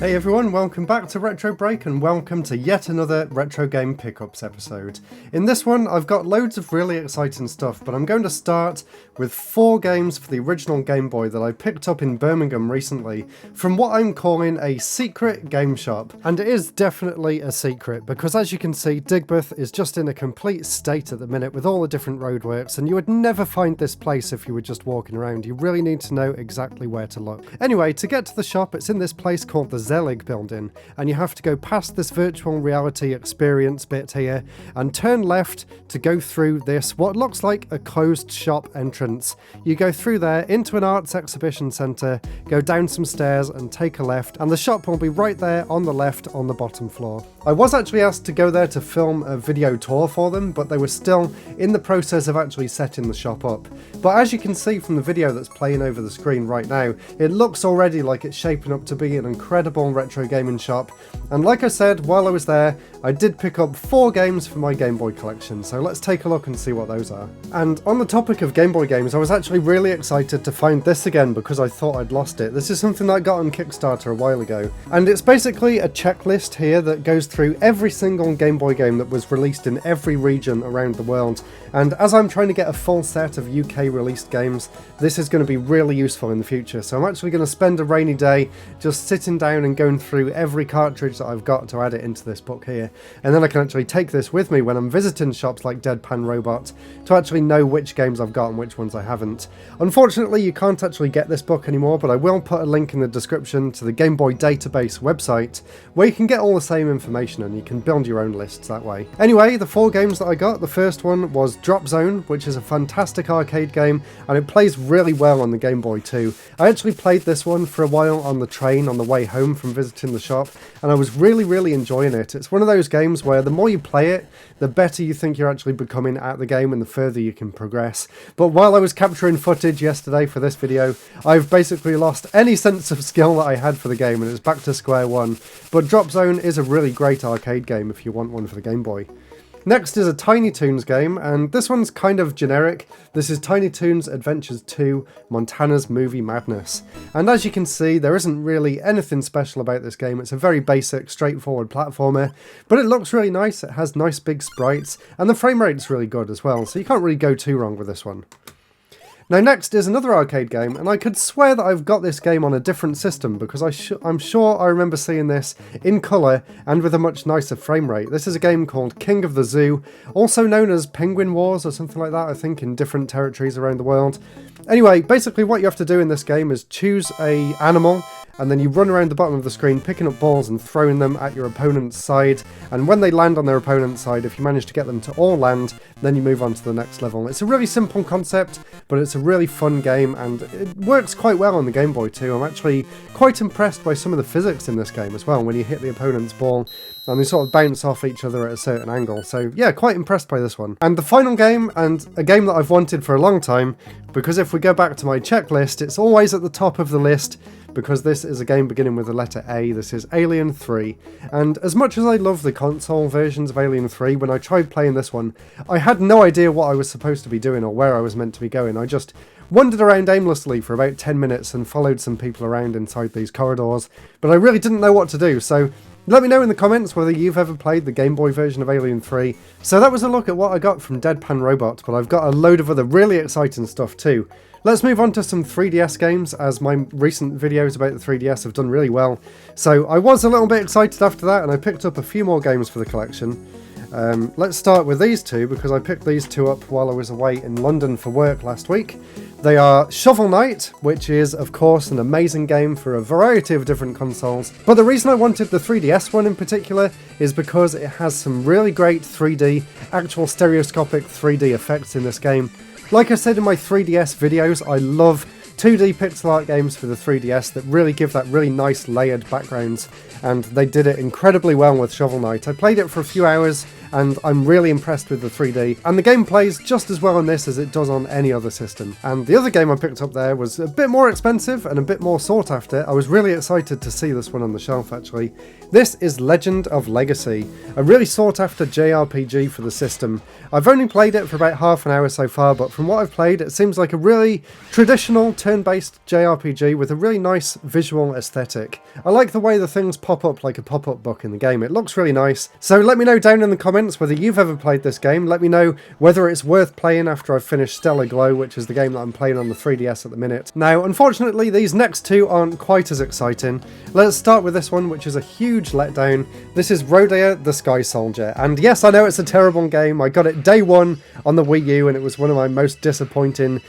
Hey everyone, welcome back to RetroBreak and welcome to yet another Retro Game Pickups episode. In this one I've got loads of really exciting stuff, but I'm going to start with 4 games for the original Game Boy that I picked up in Birmingham recently from what I'm calling a secret game shop. And it is definitely a secret because, as you can see, Digbeth is just in a complete state at the minute with all the different roadworks, and you would never find this place if you were just walking around. You really need to know exactly where to look. Anyway, to get to the shop, it's in this place called the Zellig building, and you have to go past this virtual reality experience bit here and turn left to go through this, what looks like a closed shop entrance. You go through there into an arts exhibition centre, go down some stairs and take a left, and the shop will be right there on the left on the bottom floor. I was actually asked to go there to film a video tour for them, but they were still in the process of actually setting the shop up. But as you can see from the video that's playing over the screen right now, it looks already like it's shaping up to be an incredible retro gaming shop, and like I said, while I was there I did pick up 4 games for my Game Boy collection, so let's take a look and see what those are. And on the topic of Game Boy games, I was actually really excited to find this again because I thought I'd lost it. This is something that I got on Kickstarter a while ago, and it's basically a checklist here that goes through every single Game Boy game that was released in every region around the world. And as I'm trying to get a full set of UK released games, this is going to be really useful in the future. So I'm actually going to spend a rainy day just sitting down and going through every cartridge that I've got to add it into this book here. And then I can actually take this with me when I'm visiting shops like Deadpan Robot to actually know which games I've got and which ones I haven't. Unfortunately, you can't actually get this book anymore, but I will put a link in the description to the Game Boy database website where you can get all the same information and you can build your own lists that way. Anyway, the 4 games that I got, the first one was Drop Zone, which is a fantastic arcade game, and it plays really well on the Game Boy too. I actually played this one for a while on the train on the way home from visiting the shop, and I was really enjoying it. It's one of those games where the more you play it, the better you think you're actually becoming at the game and the further you can progress. But while I was capturing footage yesterday for this video, I've basically lost any sense of skill that I had for the game and it's back to square one. But Drop Zone is a really great arcade game if you want one for the Game Boy. Next is a Tiny Toons game, and this one's kind of generic. This is Tiny Toons Adventures 2 Montana's Movie Madness. And as you can see, there isn't really anything special about this game. It's a very basic, straightforward platformer, but it looks really nice. It has nice big sprites, and the frame rate's really good as well, so you can't really go too wrong with this one. Now next is another arcade game, and I could swear that I've got this game on a different system because I'm sure I remember seeing this in colour and with a much nicer frame rate. This is a game called King of the Zoo, also known as Penguin Wars or something like that, I think, in different territories around the world. Anyway, basically what you have to do in this game is choose an animal, and then you run around the bottom of the screen picking up balls and throwing them at your opponent's side, and when they land on their opponent's side, if you manage to get them to all land, then you move on to the next level. It's a really simple concept, but it's a really fun game, and it works quite well on the Game Boy too. I'm actually quite impressed by some of the physics in this game as well, when you hit the opponent's ball and they sort of bounce off each other at a certain angle. So yeah, quite impressed by this one. And the final game, and a game that I've wanted for a long time, because if we go back to my checklist, it's always at the top of the list, because this is a game beginning with the letter A. This is Alien 3. And as much as I love the console versions of Alien 3, when I tried playing this one, I had no idea what I was supposed to be doing or where I was meant to be going. I just wandered around aimlessly for about 10 minutes and followed some people around inside these corridors, but I really didn't know what to do, so let me know in the comments whether you've ever played the Game Boy version of Alien 3. So that was a look at what I got from Deadpan Robot, but I've got a load of other really exciting stuff too. Let's move on to some 3DS games, as my recent videos about the 3DS have done really well. So I was a little bit excited after that, and I picked up a few more games for the collection. Let's start with these two, because I picked these two up while I was away in London for work last week. They are Shovel Knight, which is of course an amazing game for a variety of different consoles, but the reason I wanted the 3DS one in particular is because it has some really great 3D, actual stereoscopic 3D effects in this game. Like I said in my 3DS videos, I love 2D pixel art games for the 3DS that really give that really nice layered backgrounds, and they did it incredibly well with Shovel Knight. I played it for a few hours and I'm really impressed with the 3D. And the game plays just as well on this as it does on any other system. And the other game I picked up there was a bit more expensive and a bit more sought after. I was really excited to see this one on the shelf actually. This is Legend of Legacy, a really sought after JRPG for the system. I've only played it for about half an hour so far, but from what I've played, it seems like a really traditional turn-based JRPG with a really nice visual aesthetic. I like the way the things pop up like a pop-up book in the game. It looks really nice. So let me know down in the comments whether you've ever played this game. Let me know whether it's worth playing after I've finished Stellar Glow, which is the game that I'm playing on the 3DS at the minute. Now, unfortunately, these next two aren't quite as exciting. Let's start with this one, which is a huge letdown. This is Rodeo the Sky Soldier, and yes, I know it's a terrible game. I got it day one on the Wii U and it was one of my most disappointing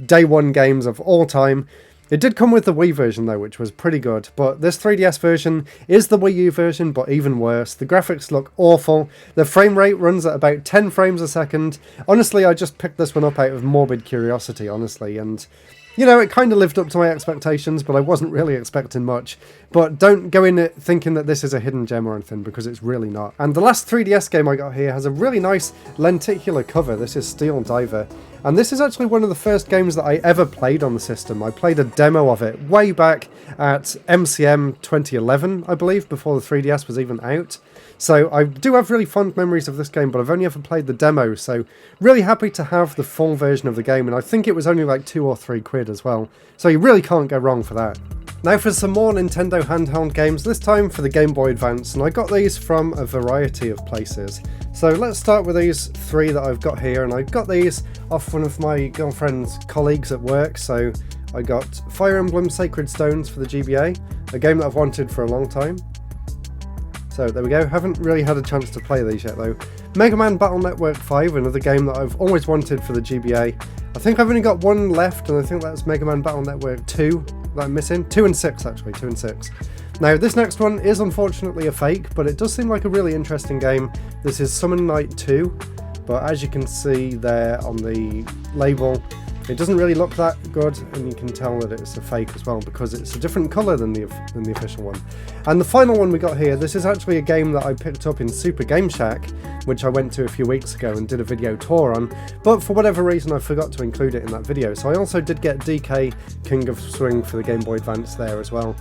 day one games of all time. It did come with the Wii version though, which was pretty good, but this 3DS version is the Wii U version, but even worse. The graphics look awful. The frame rate runs at about 10 frames a second. Honestly, I just picked this one up out of morbid curiosity, honestly, and you know, it kind of lived up to my expectations, but I wasn't really expecting much. But don't go in it thinking that this is a hidden gem or anything, because it's really not. And the last 3DS game I got here has a really nice lenticular cover. This is Steel Diver. And this is actually one of the first games that I ever played on the system. I played a demo of it way back at MCM 2011, I believe, before the 3DS was even out. So I do have really fond memories of this game, but I've only ever played the demo, so really happy to have the full version of the game, and I think it was only like £2 or £3 as well. So you really can't go wrong for that. Now for some more Nintendo handheld games, this time for the Game Boy Advance, and I got these from a variety of places. So let's start with these three that I've got here, and I got these off one of my girlfriend's colleagues at work. So I got Fire Emblem Sacred Stones for the GBA, a game that I've wanted for a long time. So there we go, haven't really had a chance to play these yet though. Mega Man Battle Network 5, another game that I've always wanted for the GBA. I think I've only got one left, and I think that's Mega Man Battle Network 2 that I'm missing. 2 and 6 actually, 2 and 6. Now this next one is unfortunately a fake, but it does seem like a really interesting game. This is Summon Night 2, but as you can see there on the label, it doesn't really look that good, and you can tell that it's a fake as well because it's a different colour than the official one. And the final one we got here, this is actually a game that I picked up in Super Game Shack, which I went to a few weeks ago and did a video tour on, but for whatever reason I forgot to include it in that video. So I also did get DK King of Swing for the Game Boy Advance there as well.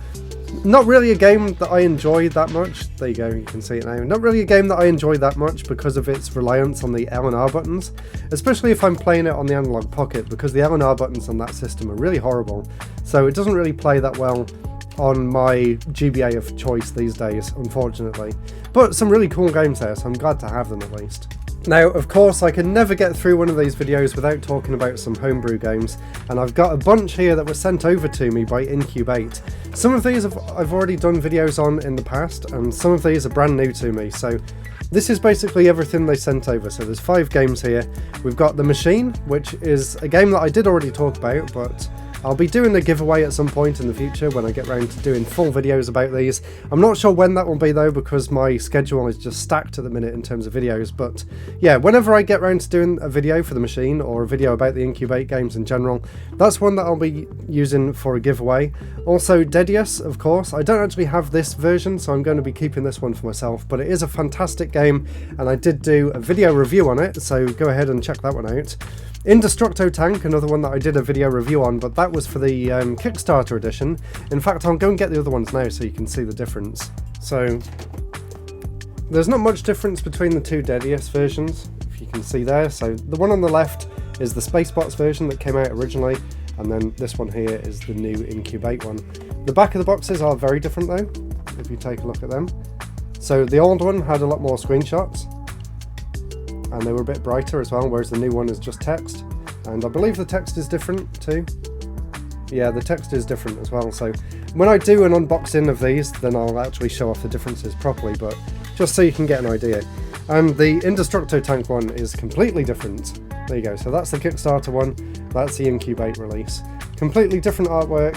Not really a game that I enjoy that much. There you go, you can see it now. Not really a game that I enjoy that much because of its reliance on the L and R buttons, especially if I'm playing it on the Analog Pocket, because the L and R buttons on that system are really horrible. So it doesn't really play that well on my GBA of choice these days, unfortunately. But some really cool games there, so I'm glad to have them at least. Now, of course, I can never get through one of these videos without talking about some homebrew games, and I've got a bunch here that were sent over to me by Incubate. Some of these I've already done videos on in the past, and some of these are brand new to me, so this is basically everything they sent over. So there's 5 games here. We've got The Machine, which is a game that I did already talk about, but I'll be doing a giveaway at some point in the future when I get around to doing full videos about these. I'm not sure when that will be though, because my schedule is just stacked at the minute in terms of videos, but yeah, whenever I get around to doing a video for The Machine or a video about the Incubate games in general, that's one that I'll be using for a giveaway. Also Deadeus, of course. I don't actually have this version, so I'm going to be keeping this one for myself, but it is a fantastic game, and I did do a video review on it, so go ahead and check that one out. Indestructotank, another one that I did a video review on, but that was for the Kickstarter edition. In fact, I'll go and get the other ones now so you can see the difference. So there's not much difference between the two Deadeus versions, if you can see there. So the one on the left is the Spacebots version that came out originally, and then this one here is the new Incubate one. The back of the boxes are very different though, if you take a look at them. So the old one had a lot more screenshots, and they were a bit brighter as well, whereas the new one is just text. And I believe the text is different too. Yeah, the text is different as well, so when I do an unboxing of these, then I'll actually show off the differences properly, but just so you can get an idea. And the Indestructotank one is completely different. There you go, so that's the Kickstarter one, that's the Incubate release. Completely different artwork,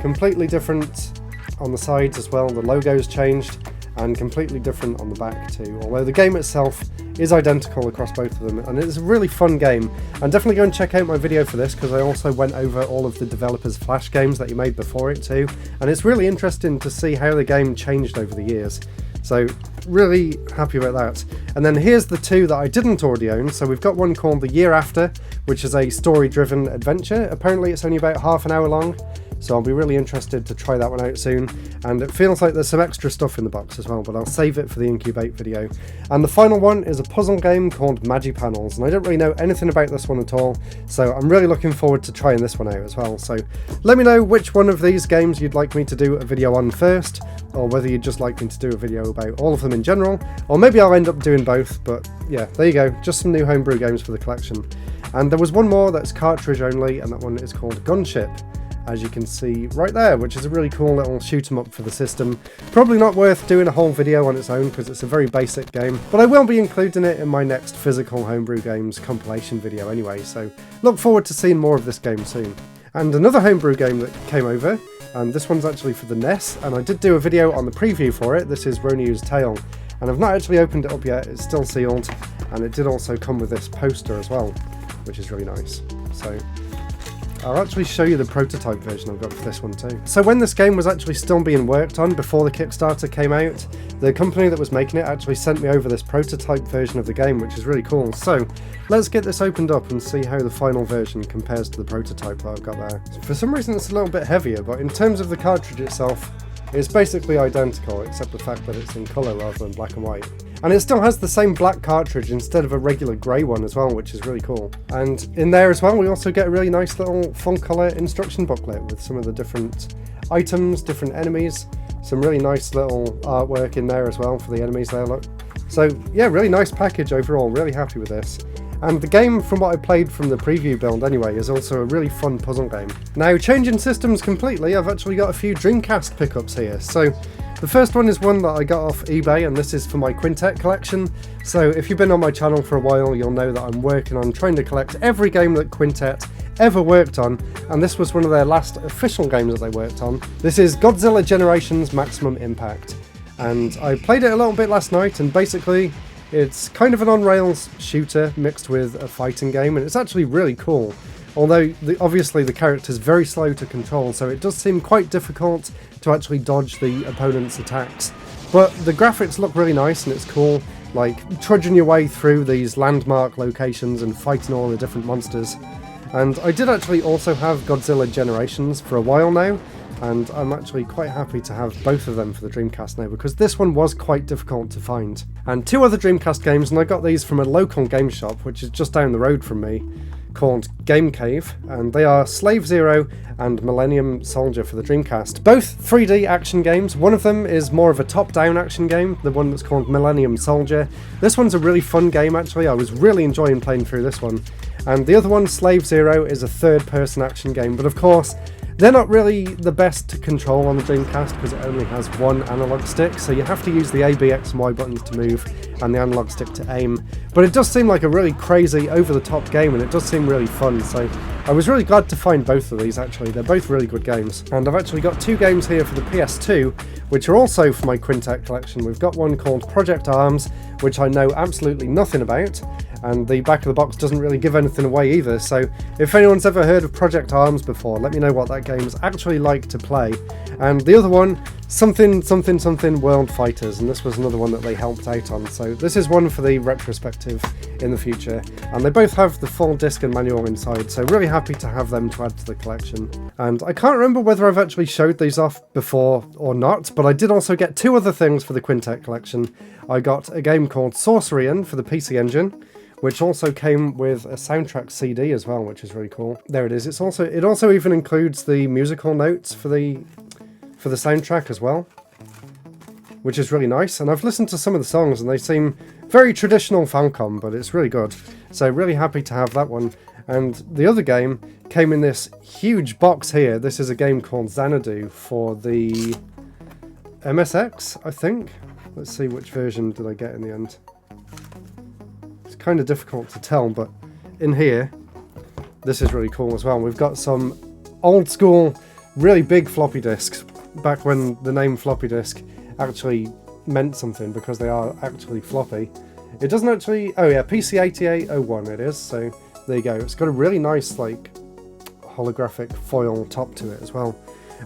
completely different on the sides as well, the logo's changed, and completely different on the back too, although the game itself is identical across both of them, and it's a really fun game. And definitely go and check out my video for this, because I also went over all of the developers' Flash games that he made before it too, and it's really interesting to see how the game changed over the years. So really happy about that. And then here's the two that I didn't already own. So we've got one called The Year After, which is a story-driven adventure. Apparently it's only about half an hour long, so I'll be really interested to try that one out soon. And it feels like there's some extra stuff in the box as well, but I'll save it for the Incubate video. And the final one is a puzzle game called Magipanels, and I don't really know anything about this one at all, so I'm really looking forward to trying this one out as well. So let me know which one of these games you'd like me to do a video on first, or whether you'd just like me to do a video about all of them in general, or maybe I'll end up doing both. But yeah, there you go, just some new homebrew games for the collection. And there was one more that's cartridge only, and that one is called Gunship, as you can see right there, which is a really cool little shoot 'em up for the system. Probably not worth doing a whole video on its own because it's a very basic game, but I will be including it in my next physical homebrew games compilation video anyway, so look forward to seeing more of this game soon. And another homebrew game that came over, and this one's actually for the NES, and I did do a video on the preview for it. This is Ronyu's Tale, and I've not actually opened it up yet, it's still sealed, and it did also come with this poster as well, which is really nice. So I'll actually show you the prototype version I've got for this one too. So when this game was actually still being worked on before the Kickstarter came out, the company that was making it actually sent me over this prototype version of the game, which is really cool. So let's get this opened up and see how the final version compares to the prototype that I've got there. For some reason it's a little bit heavier, but in terms of the cartridge itself, it's basically identical, except the fact that it's in colour rather than black and white. And it still has the same black cartridge instead of a regular grey one as well, which is really cool. And in there as well, we also get a really nice little full colour instruction booklet with some of the different items, different enemies. Some really nice little artwork in there as well for the enemies there, look. So yeah, really nice package overall, really happy with this. And the game, from what I played from the preview build anyway, is also a really fun puzzle game. Now, changing systems completely, I've actually got a few Dreamcast pickups here. So the first one is one that I got off eBay, and this is for my Quintet collection. So if you've been on my channel for a while, you'll know that I'm working on trying to collect every game that Quintet ever worked on, and this was one of their last official games that they worked on. This is Godzilla Generations Maximum Impact, and I played it a little bit last night, and basically it's kind of an on-rails shooter mixed with a fighting game, and it's actually really cool. Although obviously the character's very slow to control, so it does seem quite difficult to actually dodge the opponent's attacks. But the graphics look really nice, and it's cool, like trudging your way through these landmark locations and fighting all the different monsters. And I did actually also have Godzilla Generations for a while now, and I'm actually quite happy to have both of them for the Dreamcast now, because this one was quite difficult to find. And two other Dreamcast games, and I got these from a local game shop, which is just down the road from me, called Game Cave, and they are Slave Zero and Millennium Soldier for the Dreamcast. Both 3D action games. One of them is more of a top-down action game, the one that's called Millennium Soldier. This one's a really fun game actually, I was really enjoying playing through this one. And the other one, Slave Zero, is a third-person action game, but of course they're not really the best to control on the Dreamcast because it only has one analog stick, so you have to use the A, B, X and Y buttons to move and the analog stick to aim. But it does seem like a really crazy, over-the-top game, and it does seem really fun, so I was really glad to find both of these actually. They're both really good games. And I've actually got two games here for the PS2, which are also for my Quintet collection. We've got one called Project Arms, which I know absolutely nothing about, and the back of the box doesn't really give anything away either, so if anyone's ever heard of Project Arms before, let me know what that game's actually like to play. And the other one, something World Fighters, and this was another one that they helped out on, so this is one for the retrospective in the future, and they both have the full disc and manual inside, so really happy to have them to add to the collection. And I can't remember whether I've actually showed these off before or not, but I did also get two other things for the Quintet collection. I got a game called Sorcerian for the PC Engine, which also came with a soundtrack CD as well, which is really cool. There it is. It also even includes the musical notes for the soundtrack as well, which is really nice. And I've listened to some of the songs and they seem very traditional Falcom, but it's really good. So really happy to have that one. And the other game came in this huge box here. This is a game called Xanadu for the MSX, I think. Let's see, which version did I get in the end. Kind of difficult to tell, but in here this is really cool as well. We've got some old school really big floppy disks, back when the name floppy disk actually meant something because they are actually floppy. It doesn't actually, oh yeah, PC8801 it is, so there you go. It's got a really nice like holographic foil top to it as well.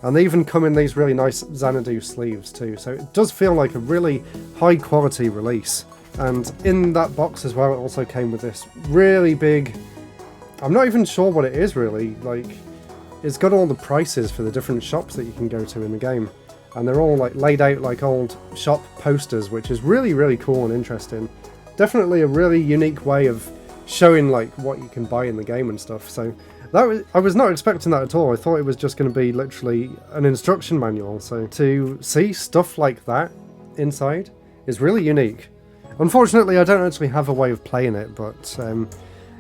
And they even come in these really nice Xanadu sleeves too, so it does feel like a really high quality release. And in that box as well, it also came with this really big, I'm not even sure what it is really, like, it's got all the prices for the different shops that you can go to in the game. And they're all like laid out like old shop posters, which is really, really cool and interesting. Definitely a really unique way of showing like what you can buy in the game and stuff. So I was not expecting that at all. I thought it was just going to be literally an instruction manual. So to see stuff like that inside is really unique. Unfortunately, I don't actually have a way of playing it, but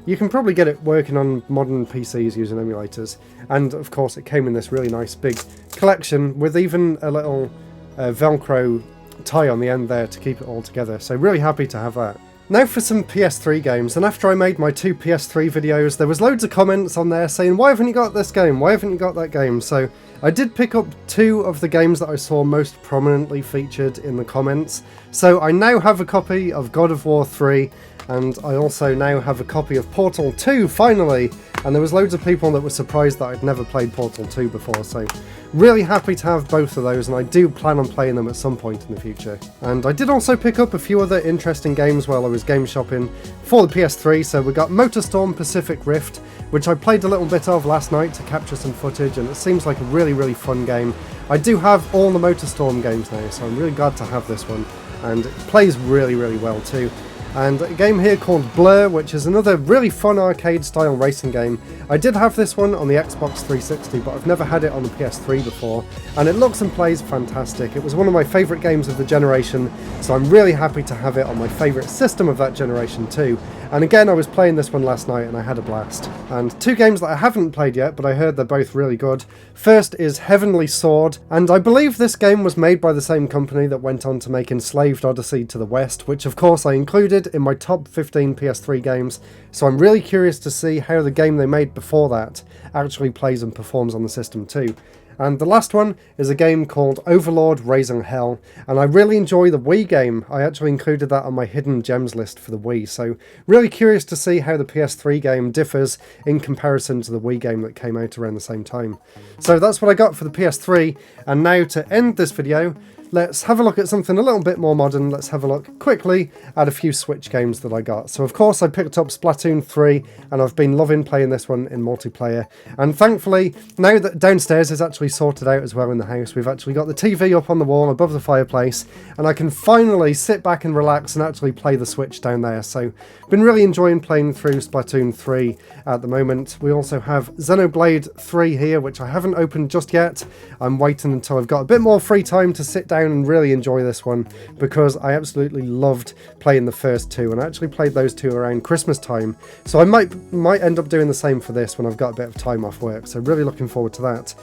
you can probably get it working on modern PCs using emulators. And of course, it came in this really nice big collection with even a little Velcro tie on the end there to keep it all together. So really happy to have that. Now for some PS3 games, and after I made my 2 PS3 videos, there was loads of comments on there saying, why haven't you got this game? Why haven't you got that game? So I did pick up 2 of the games that I saw most prominently featured in the comments. So I now have a copy of God of War 3, and I also now have a copy of Portal 2, finally! And there was loads of people that were surprised that I'd never played Portal 2 before, so really happy to have both of those, and I do plan on playing them at some point in the future. And I did also pick up a few other interesting games while I was game shopping for the PS3, so we got Motorstorm Pacific Rift, which I played a little bit of last night to capture some footage, and it seems like a really, really fun game. I do have all the Motorstorm games now, so I'm really glad to have this one, and it plays really, really well too. And a game here called Blur, which is another really fun arcade-style racing game. I did have this one on the Xbox 360, but I've never had it on the PS3 before, and it looks and plays fantastic. It was one of my favourite games of the generation, so I'm really happy to have it on my favourite system of that generation too. And again, I was playing this one last night and I had a blast. And 2 games that I haven't played yet, but I heard they're both really good. First is Heavenly Sword, and I believe this game was made by the same company that went on to make Enslaved Odyssey to the West, which of course I included in my top 15 PS3 games, so I'm really curious to see how the game they made before that actually plays and performs on the system too. And the last one is a game called Overlord Raising Hell, and I really enjoy the Wii game. I actually included that on my hidden gems list for the Wii, so really curious to see how the PS3 game differs in comparison to the Wii game that came out around the same time. So that's what I got for the PS3, and now to end this video, let's have a look at something a little bit more modern. Let's have a look quickly at a few Switch games that I got. So of course I picked up Splatoon 3, and I've been loving playing this one in multiplayer. And thankfully, now that downstairs is actually sorted out as well in the house, we've actually got the TV up on the wall above the fireplace, and I can finally sit back and relax and actually play the Switch down there. So been really enjoying playing through Splatoon 3 at the moment. We also have Xenoblade 3 here, which I haven't opened just yet. I'm waiting until I've got a bit more free time to sit down and really enjoy this one, because I absolutely loved playing the first 2, and I actually played those 2 around Christmas time, so I might end up doing the same for this when I've got a bit of time off work, so really looking forward to that.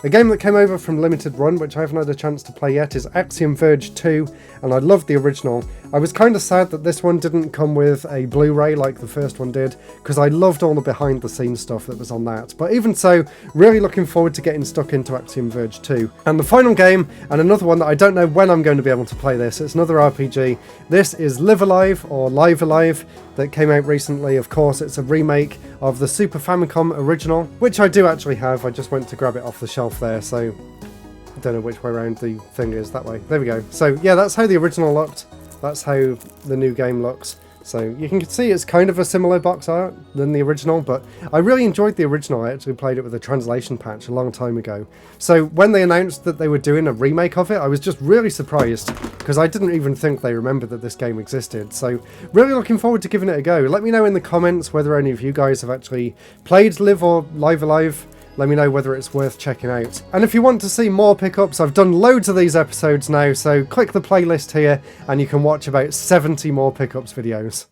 A game that came over from Limited Run, which I haven't had a chance to play yet, is Axiom Verge 2, and I loved the original. I was kind of sad that this one didn't come with a Blu-ray like the first one did, because I loved all the behind-the-scenes stuff that was on that. But even so, really looking forward to getting stuck into Axiom Verge 2. And the final game, and another one that I don't know when I'm going to be able to play this, it's another RPG. This is Live Alive, or Live Alive, that came out recently. Of course, it's a remake of the Super Famicom original, which I do actually have. I just went to grab it off the shelf there, so I don't know which way around the thing is. That way. There we go. So yeah, that's how the original looked. That's how the new game looks. So you can see it's kind of a similar box art than the original, but I really enjoyed the original. I actually played it with a translation patch a long time ago. So when they announced that they were doing a remake of it, I was just really surprised, because I didn't even think they remembered that this game existed. So really looking forward to giving it a go. Let me know in the comments whether any of you guys have actually played Live or Live Alive. Let me know whether it's worth checking out. And if you want to see more pickups, I've done loads of these episodes now, so click the playlist here and you can watch about 70 more pickups videos.